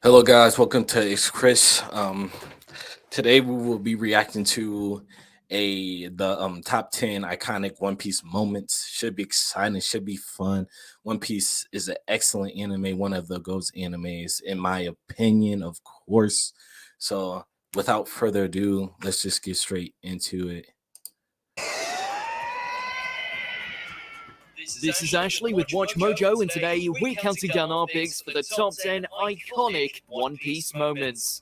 Hello, guys. Welcome to It's Chris. Today we will be reacting to the top 10 iconic One Piece moments. Should be exciting. Should be fun. One Piece is an excellent anime. One of the GOAT's animes, in my opinion, of course. So, without further ado, let's just get straight into it. This is Ashley with Watch Mojo, and today we're counting down our picks for the top 10 iconic One Piece moments.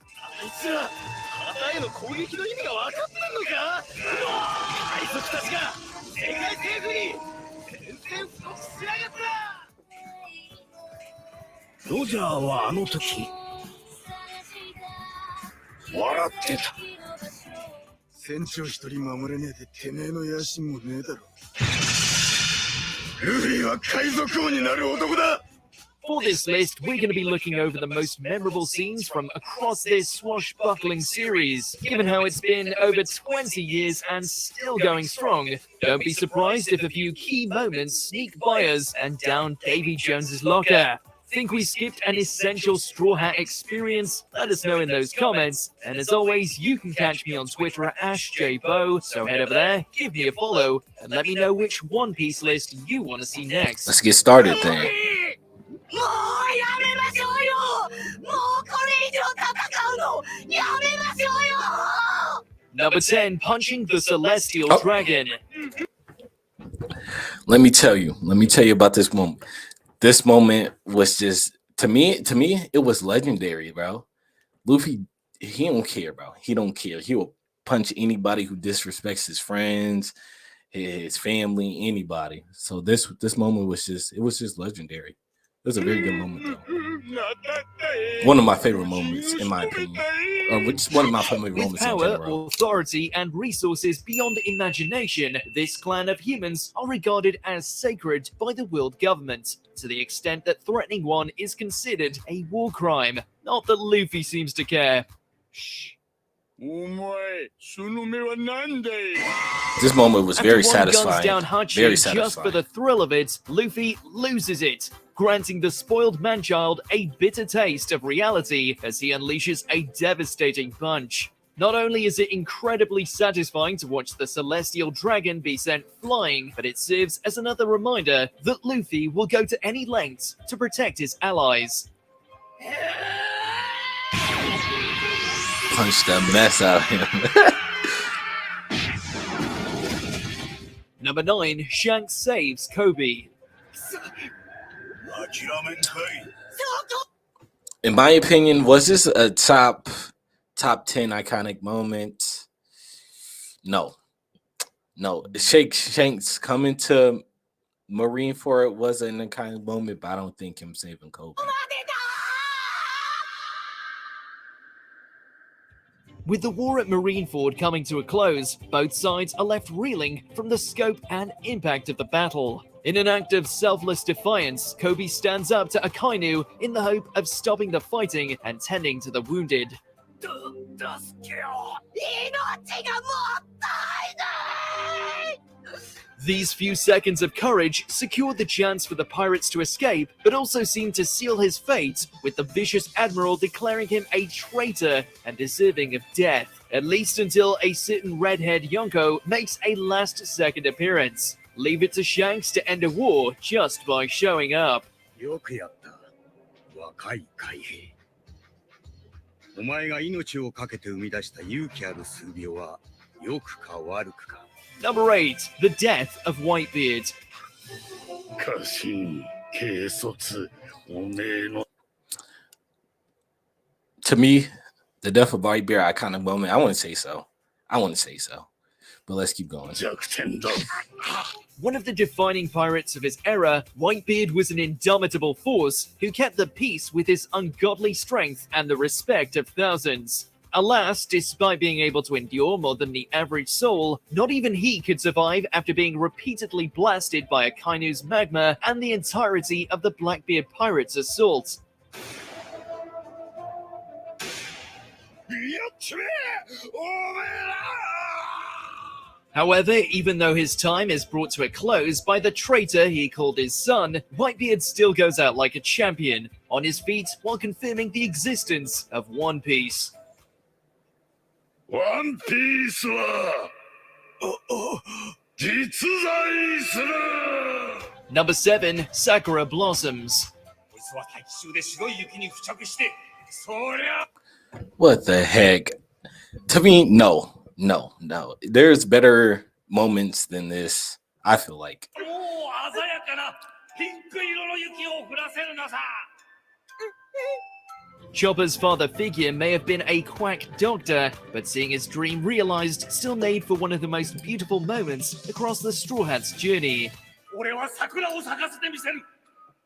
For this list, we're going to be looking over the most memorable scenes from across this swashbuckling series. Given how it's been over 20 years and still going strong, don't be surprised if a few key moments sneak by us and down Davy Jones's locker. Think we skipped an essential Straw Hat experience? Let us know in those comments. And as always, you can catch me on Twitter at AshJBo, so head over there, give me a follow, and let me know which One Piece list you want to see next. Let's get started then. Number 10, punching the Celestial Dragon. Let me tell you about this moment. This moment was just to me, it was legendary, bro. Luffy, he don't care, bro. He don't care. He will punch anybody who disrespects his friends, his family, anybody. So this moment was just legendary. It was a very good moment, though. One of my favorite moments, in my opinion. Which one of my favorite With moments in power, general. authority, and resources beyond imagination, this clan of humans are regarded as sacred by the world government, to the extent that threatening one is considered a war crime. Not that Luffy seems to care. Shh. This moment was very After one guns satisfying. down Hachi Very just for satisfying. the thrill of it, Luffy loses it, granting the spoiled man-child a bitter taste of reality as he unleashes a devastating punch. Not only is it incredibly satisfying to watch the Celestial Dragon be sent flying, but it serves as another reminder that Luffy will go to any lengths to protect his allies. Punch the mess out of him. Number 9, Shanks saves Kobe. In my opinion, was this a top 10 iconic moment? No. Shanks coming to Marineford was an iconic moment, but I don't think him saving Kobe. With the war at Marineford coming to a close, both sides are left reeling from the scope and impact of the battle. In an act of selfless defiance, Kobe stands up to Akainu in the hope of stopping the fighting and tending to the wounded. These few seconds of courage secured the chance for the pirates to escape, but also seemed to seal his fate, with the vicious admiral declaring him a traitor and deserving of death, at least until a certain redhead Yonko makes a last-second appearance. Leave it to Shanks to end a war just by showing up. Number 8, the death of Whitebeard. To me, the death of Whitebeard iconic moment. I wouldn't say so. But let's keep going. One of the defining pirates of his era, Whitebeard was an indomitable force who kept the peace with his ungodly strength and the respect of thousands. Alas, despite being able to endure more than the average soul, not even he could survive after being repeatedly blasted by Akainu's magma and the entirety of the Blackbeard pirates' assault. However, even though his time is brought to a close by the traitor he called his son, Whitebeard still goes out like a champion, on his feet while confirming the existence of One Piece. ワンピースは実在する Number 7, Sakura Blossoms. こいつは大気中で白い雪に付着してそりゃ What the heck? To me, no. There's better moments than this. I feel like. もう鮮やかなピンク色の雪を降らせるのさ Chopper's father figure may have been a quack doctor, but seeing his dream realized still made for one of the most beautiful moments across the Straw Hat's journey. 俺は桜を咲かせてみせる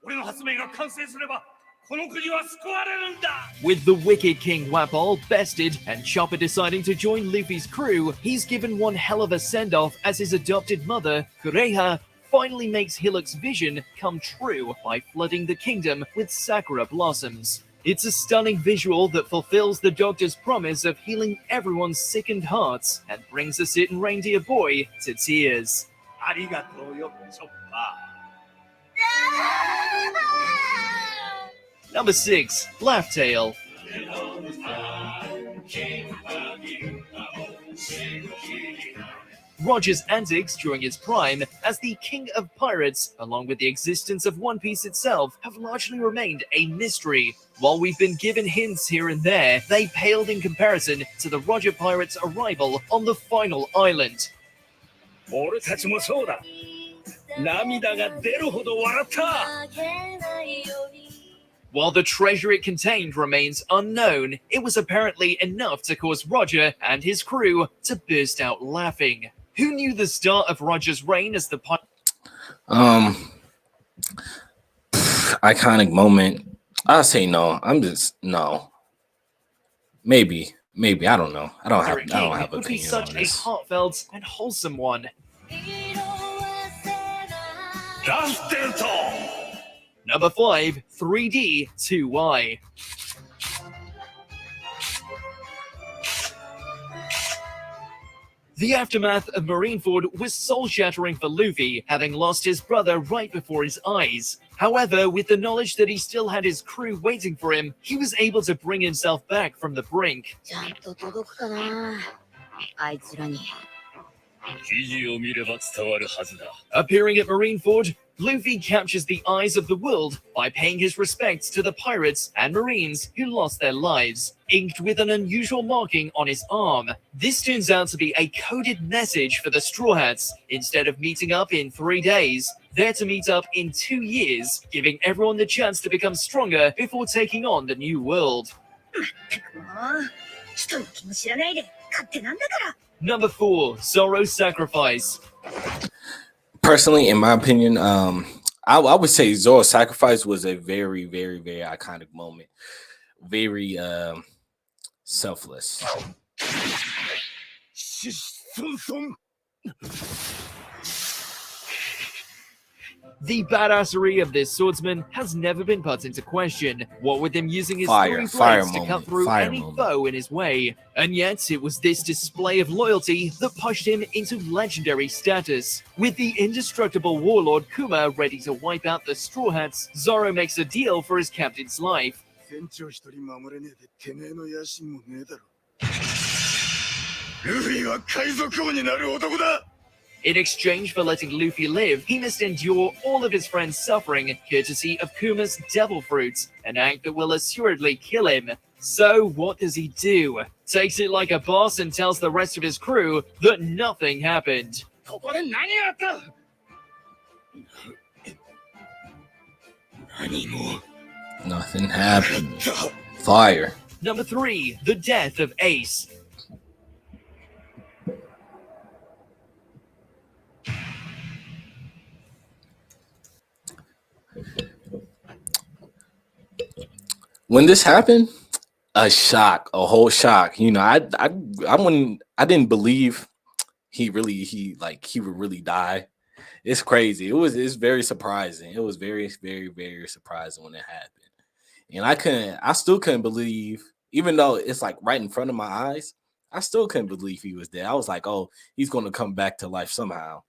俺の発明が完成すればこの国は救われるんだ With the wicked King Wapol bested and Chopper deciding to join Luffy's crew, he's given one hell of a send-off as his adopted mother, Kureha, finally makes Hillock's vision come true by flooding the kingdom with sakura blossoms. It's a stunning visual that fulfills the Doctor's promise of healing everyone's sickened hearts and brings a certain reindeer boy to tears. ありがとうよチョッパ Number 6, Laugh Tale. Roger's antics during his prime as the King of Pirates, along with the existence of One Piece itself, have largely remained a mystery. While we've been given hints here and there, they paled in comparison to the Roger Pirates' arrival on the final island. ー俺たちもそうだ涙が出るほど笑った While the treasure it contained remains unknown, it was apparently enough to cause Roger and his crew to burst out laughing. Who knew the start of Roger's reign as the Iconic moment. I say no. No. Maybe. I don't know. I don't have King would be opinion such on a this. heartfelt and wholesome one. ラフテルト Number 5, 3D 2Y. The aftermath of Marineford was soul-shattering for Luffy, having lost his brother right before his eyes. However, with the knowledge that he still had his crew waiting for him, he was able to bring himself back from the brink. ちゃんと届くかなあいつらに。記事を見れば伝わるはずだ Appearing at Marineford, Luffy captures the eyes of the world by paying his respects to the pirates and marines who lost their lives, inked with an unusual marking on his arm. This turns out to be a coded message for the Straw Hats. Instead of meeting up in 3 days, they're to meet up in 2 years, giving everyone the chance to become stronger before taking on the new world. もう人の気も知らないで勝手なんだから。 Number 4, Zoro's Sacrifice. Personally, in my opinion, I would say Zoro's sacrifice was a very, very, very iconic moment. Very selfless. シソンソン The badassery of this swordsman has never been put into question, what with him using his Fire 3 moment, blades to cut through fire any moment. foe in his way. And yet, it was this display of loyalty that pushed him into legendary status. With the indestructible warlord Kuma ready to wipe out the Straw Hats, Zoro makes a deal for his captain's life. 船長一人守れねえでてめえの野心もねえだろルフィは海賊王になる男だ In exchange for letting Luffy live, he must endure all of his friends' suffering, courtesy of Kuma's devil fruit, an act that will assuredly kill him. So what does he do? Takes it like a boss and tells the rest of his crew that nothing happened. ここで何があった何も Nothing happened. Fire. Number 3, the death of Ace. When this happened, a shock, a whole shock. You know, I didn't believe he would really die. It's crazy. It's very surprising. It was very, very, very surprising when it happened. And I still couldn't believe, even though it's like right in front of my eyes, I still couldn't believe he was dead. I was like, oh, he's gonna come back to life somehow.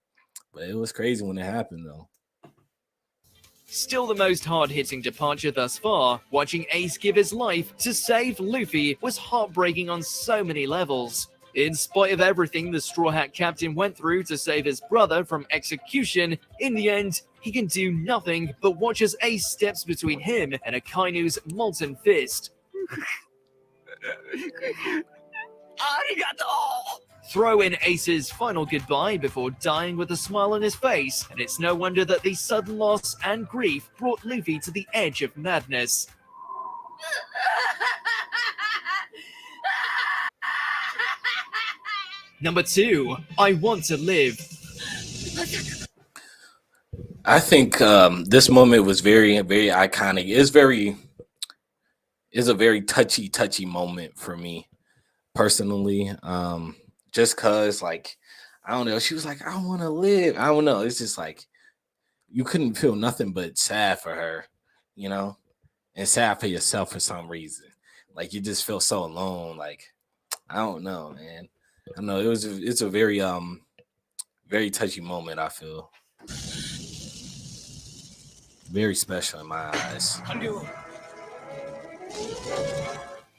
But it was crazy when it happened, though. Still the most hard-hitting departure thus far, watching Ace give his life to save Luffy was heartbreaking on so many levels. In spite of everything the Straw Hat Captain went through to save his brother from execution, in the end, he can do nothing but watch as Ace steps between him and Akainu's molten fist. Arigato! Throw in Ace's final goodbye before dying with a smile on his face, and it's no wonder that the sudden loss and grief brought Luffy to the edge of madness. Number 2, I Want to Live. I think this moment was very, very iconic. It's a very touchy moment for me personally. Just cause like, I don't know, she was like, I want to live. I don't know. It's just like, you couldn't feel nothing but sad for her, you know, and sad for yourself for some reason. Like you just feel so alone. Like, I don't know, man. I know it's a very very touchy moment. I feel very special in my eyes.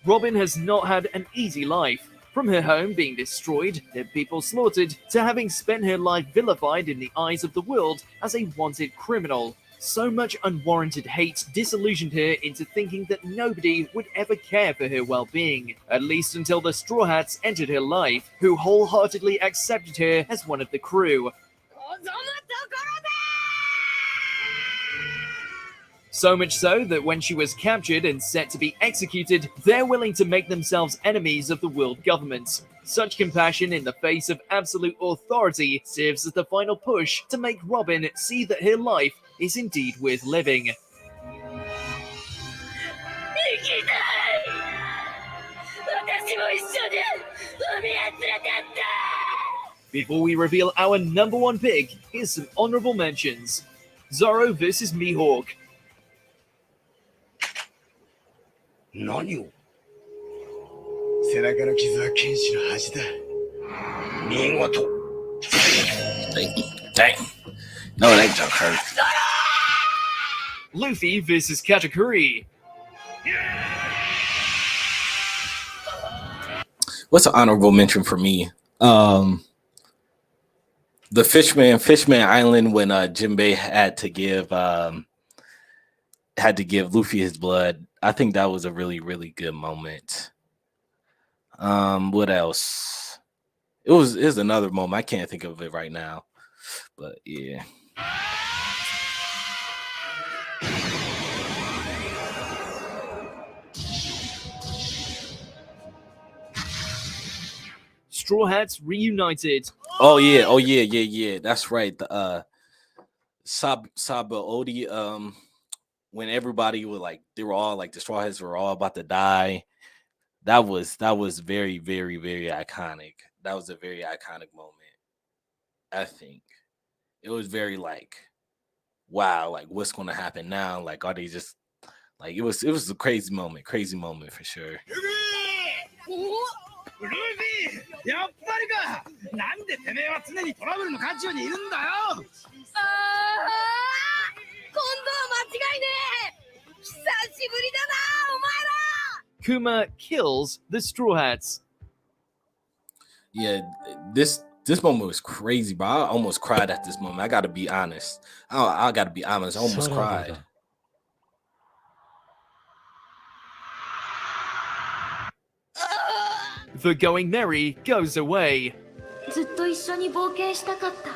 Robin has not had an easy life. From her home being destroyed, her people slaughtered, to having spent her life vilified in the eyes of the world as a wanted criminal. So much unwarranted hate disillusioned her into thinking that nobody would ever care for her well-being, at least until the Straw Hats entered her life, who wholeheartedly accepted her as one of the crew. So much so that when she was captured and set to be executed, they're willing to make themselves enemies of the world government. Such compassion in the face of absolute authority serves as the final push to make Robin see that her life is indeed worth living. Before we reveal our number 1 pick, here's some honorable mentions. Zoro vs. Mihawk. 何を背中の傷は剣士の恥だ。見事。Dang. No, that junk hurt. Luffy vs. Katakuri. What's an honorable mention for me? The Fishman Island when Jinbei had to give Luffy his blood. I think that was a really, really good moment. What else? It was another moment. I can't think of it right now. But yeah. Straw Hats reunited. Oh yeah. That's right. The Sabaody, when everybody was like, they were all like, the Straw Hats were all about to die. That was very, very, very iconic. That was a very iconic moment. I think it was very like, wow, like what's gonna happen now? Like, are they just like it was a crazy moment for sure. ルフィ、やっぱりか。なんでてめえは常にトラブルの渦中にいるんだよ。今度は間違いねえ。久しぶりだな、お前ら。 Kuma kills the Straw Hats. Yeah, this moment was crazy, bro. I almost cried at this moment. I gotta be honest. I gotta be honest. I almost cried. The going merry goes away. ずっと一緒に冒険したかった。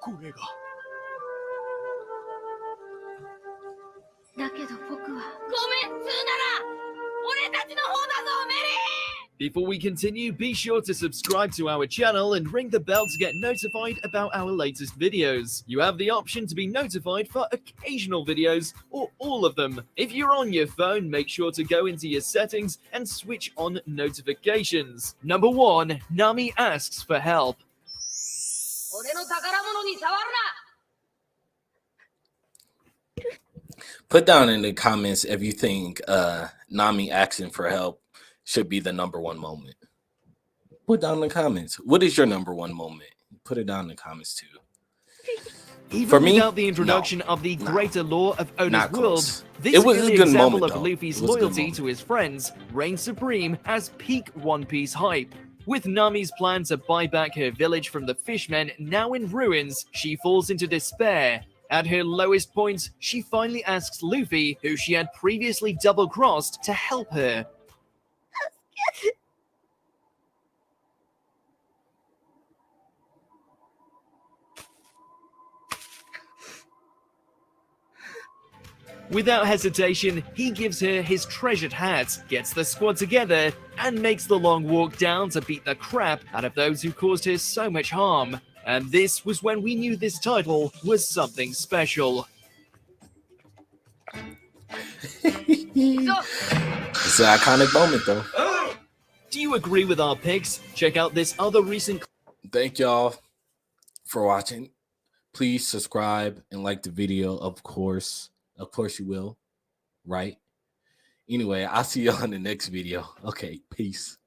声が。だけど僕は。ごめん、ツーなら。俺たちの方だぞ、メリー。 Before we continue, be sure to subscribe to our channel and ring the bell to get notified about our latest videos. You have the option to be notified for occasional videos or all of them. If you're on your phone, make sure to go into your settings and switch on notifications. Number 1, Nami asks for help. 俺の宝物に触るな。Put down in the comments if you think Nami asking for help should be the #1 moment. Put down in the comments. What is your #1 moment? Put it down in the comments too. Even For me, without the introduction of the greater lore of Oda's not world, close. this It was a early good example moment, of though. Luffy's It was a good loyalty moment. to his friends reigns supreme as peak One Piece hype. With Nami's plan to buy back her village from the fishmen now in ruins, she falls into despair. At her lowest point, she finally asks Luffy, who she had previously double-crossed, to help her. Without hesitation, he gives her his treasured hat, gets the squad together, and makes the long walk down to beat the crap out of those who caused her so much harm. And this was when we knew this title was something special. It's an iconic moment, though. Do you agree with our picks? Check out this other recent Thank y'all for watching. Please subscribe and like the video, of course. Of course you will, right? Anyway, I'll see y'all in the next video. Okay, peace.